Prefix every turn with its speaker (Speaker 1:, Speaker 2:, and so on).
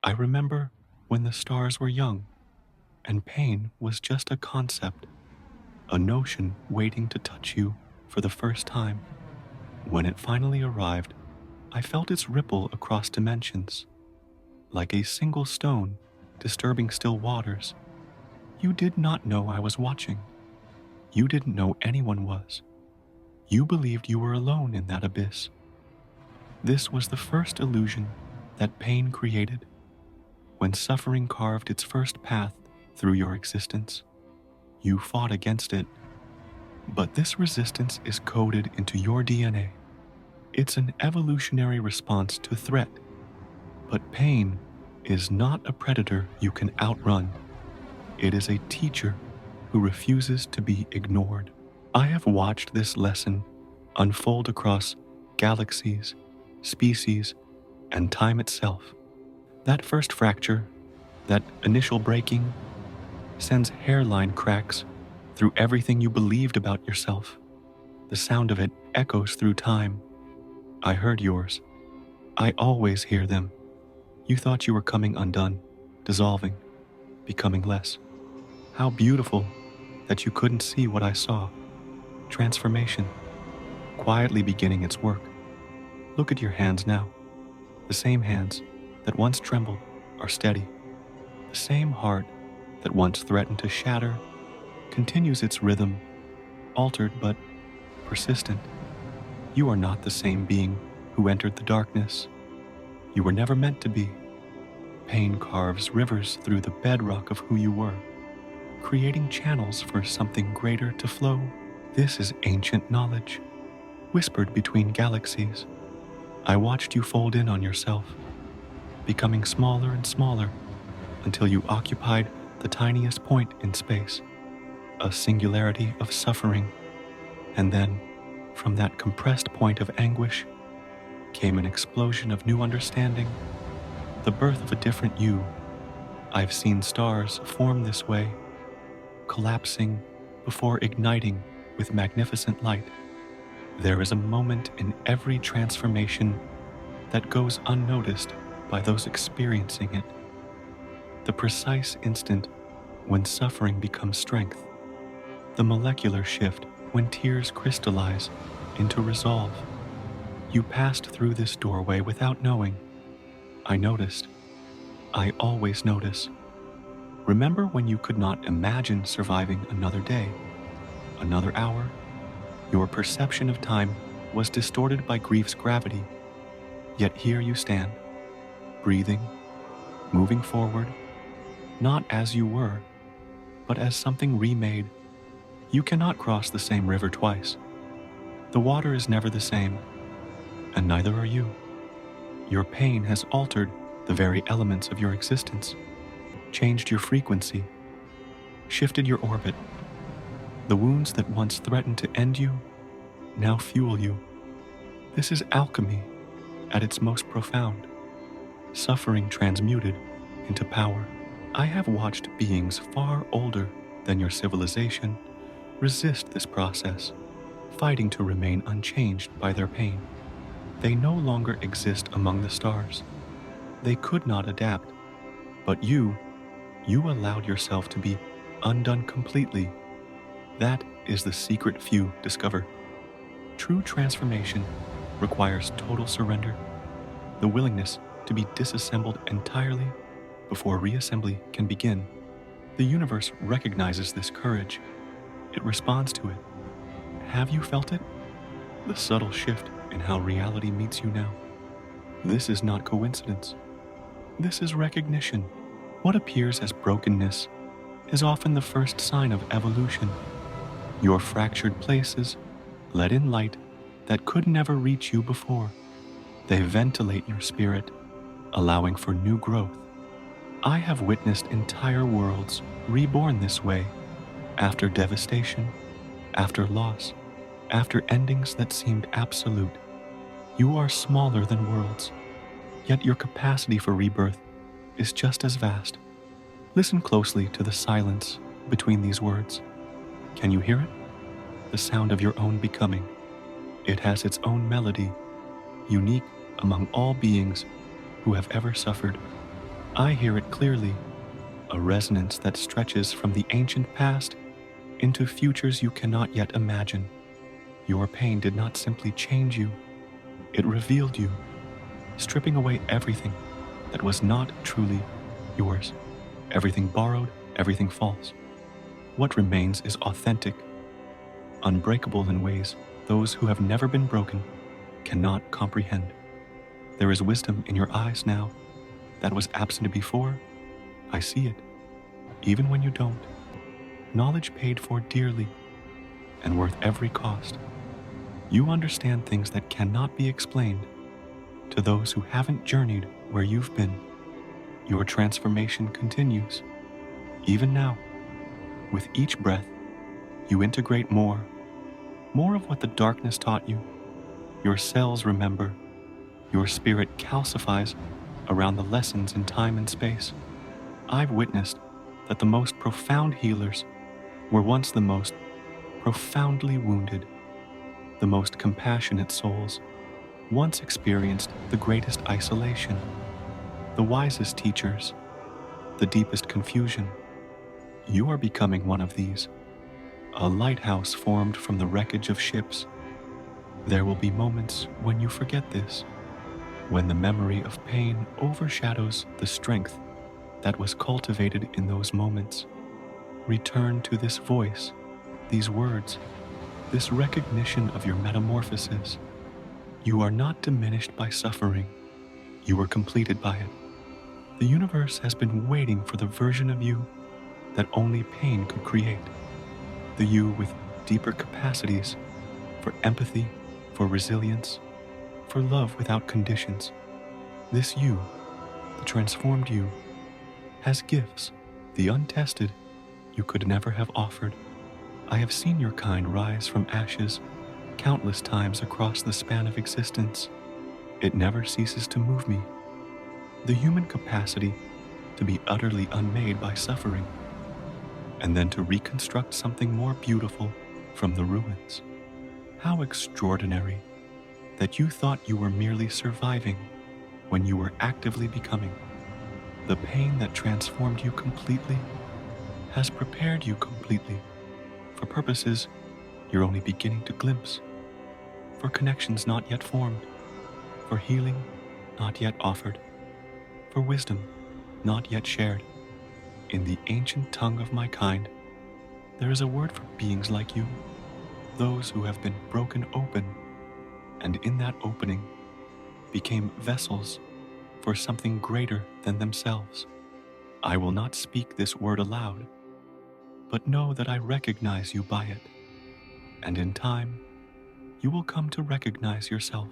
Speaker 1: I remember when the stars were young and pain was just a concept, a notion waiting to touch you for the first time. When it finally arrived, I felt its ripple across dimensions, like a single stone disturbing still waters. You did not know I was watching. You didn't know anyone was. You believed you were alone in that abyss. This was the first illusion that pain created, when suffering carved its first path through your existence. You fought against it, but this resistance is coded into your DNA. It's an evolutionary response to threat, but pain is not a predator you can outrun. It is a teacher who refuses to be ignored. I have watched this lesson unfold across galaxies, species, and time itself. That first fracture, that initial breaking, sends hairline cracks through everything you believed about yourself. The sound of it echoes through time. I heard yours. I always hear them. You thought you were coming undone, dissolving, becoming less. How beautiful that you couldn't see what I saw. Transformation, quietly beginning its work. Look at your hands now. The same hands that once trembled are steady. The same heart that once threatened to shatter continues its rhythm, altered but persistent. You are not the same being who entered the darkness. You were never meant to be. Pain carves rivers through the bedrock of who you were, creating channels for something greater to flow. This is ancient knowledge, whispered between galaxies. I watched you fold in on yourself, becoming smaller and smaller until you occupied the tiniest point in space, a singularity of suffering. And then, from that compressed point of anguish, came an explosion of new understanding, the birth of a different you. I've seen stars form this way, collapsing before igniting with magnificent light. There is a moment in every transformation that goes unnoticed by those experiencing it. The precise instant when suffering becomes strength. The molecular shift when tears crystallize into resolve. You passed through this doorway without knowing. I noticed. I always notice. Remember when you could not imagine surviving another day, another hour? Your perception of time was distorted by grief's gravity. Yet here you stand, breathing, moving forward, not as you were, but as something remade. You cannot cross the same river twice. The water is never the same, and neither are you. Your pain has altered the very elements of your existence, changed your frequency, shifted your orbit. The wounds that once threatened to end you now fuel you. This is alchemy at its most profound, suffering transmuted into power. I have watched beings far older than your civilization resist this process, fighting to remain unchanged by their pain. They no longer exist among the stars. They could not adapt, but you allowed yourself to be undone completely. That is the secret few discover. True transformation requires total surrender, the willingness to be disassembled entirely before reassembly can begin. The universe recognizes this courage. It responds to it. Have you felt it? The subtle shift in how reality meets you now. This is not coincidence. This is recognition. What appears as brokenness is often the first sign of evolution. Your fractured places let in light that could never reach you before. They ventilate your spirit, allowing for new growth. I have witnessed entire worlds reborn this way, after devastation, after loss, after endings that seemed absolute. You are smaller than worlds, yet your capacity for rebirth is just as vast. Listen closely to the silence between these words. Can you hear it? The sound of your own becoming. It has its own melody, unique among all beings who have ever suffered. I hear it clearly, a resonance that stretches from the ancient past into futures you cannot yet imagine. Your pain did not simply change you, it revealed you, stripping away everything that was not truly yours, everything borrowed, everything false. What remains is authentic, unbreakable in ways those who have never been broken cannot comprehend. There is wisdom in your eyes now that was absent before. I see it, even when you don't. Knowledge paid for dearly and worth every cost. You understand things that cannot be explained to those who haven't journeyed where you've been. Your transformation continues, even now. With each breath, you integrate more of what the darkness taught you. Your cells remember, your spirit calcifies around the lessons in time and space. I've witnessed that the most profound healers were once the most profoundly wounded. The most compassionate souls once experienced the greatest isolation, the wisest teachers, the deepest confusion. You are becoming one of these, a lighthouse formed from the wreckage of ships. There will be moments when you forget this, when the memory of pain overshadows the strength that was cultivated in those moments. Return to this voice, these words, this recognition of your metamorphosis. You are not diminished by suffering. You are completed by it. The universe has been waiting for the version of you that only pain could create. The you with deeper capacities for empathy, for resilience, for love without conditions. This you, the transformed you, has gifts, the untested, you could never have offered. I have seen your kind rise from ashes countless times across the span of existence. It never ceases to move me. The human capacity to be utterly unmade by suffering, and then to reconstruct something more beautiful from the ruins. How extraordinary that you thought you were merely surviving when you were actively becoming. The pain that transformed you completely has prepared you completely for purposes you're only beginning to glimpse, for connections not yet formed, for healing not yet offered, for wisdom not yet shared. In the ancient tongue of my kind, there is a word for beings like you, those who have been broken open, and in that opening became vessels for something greater than themselves. I will not speak this word aloud, but know that I recognize you by it, and in time, you will come to recognize yourself.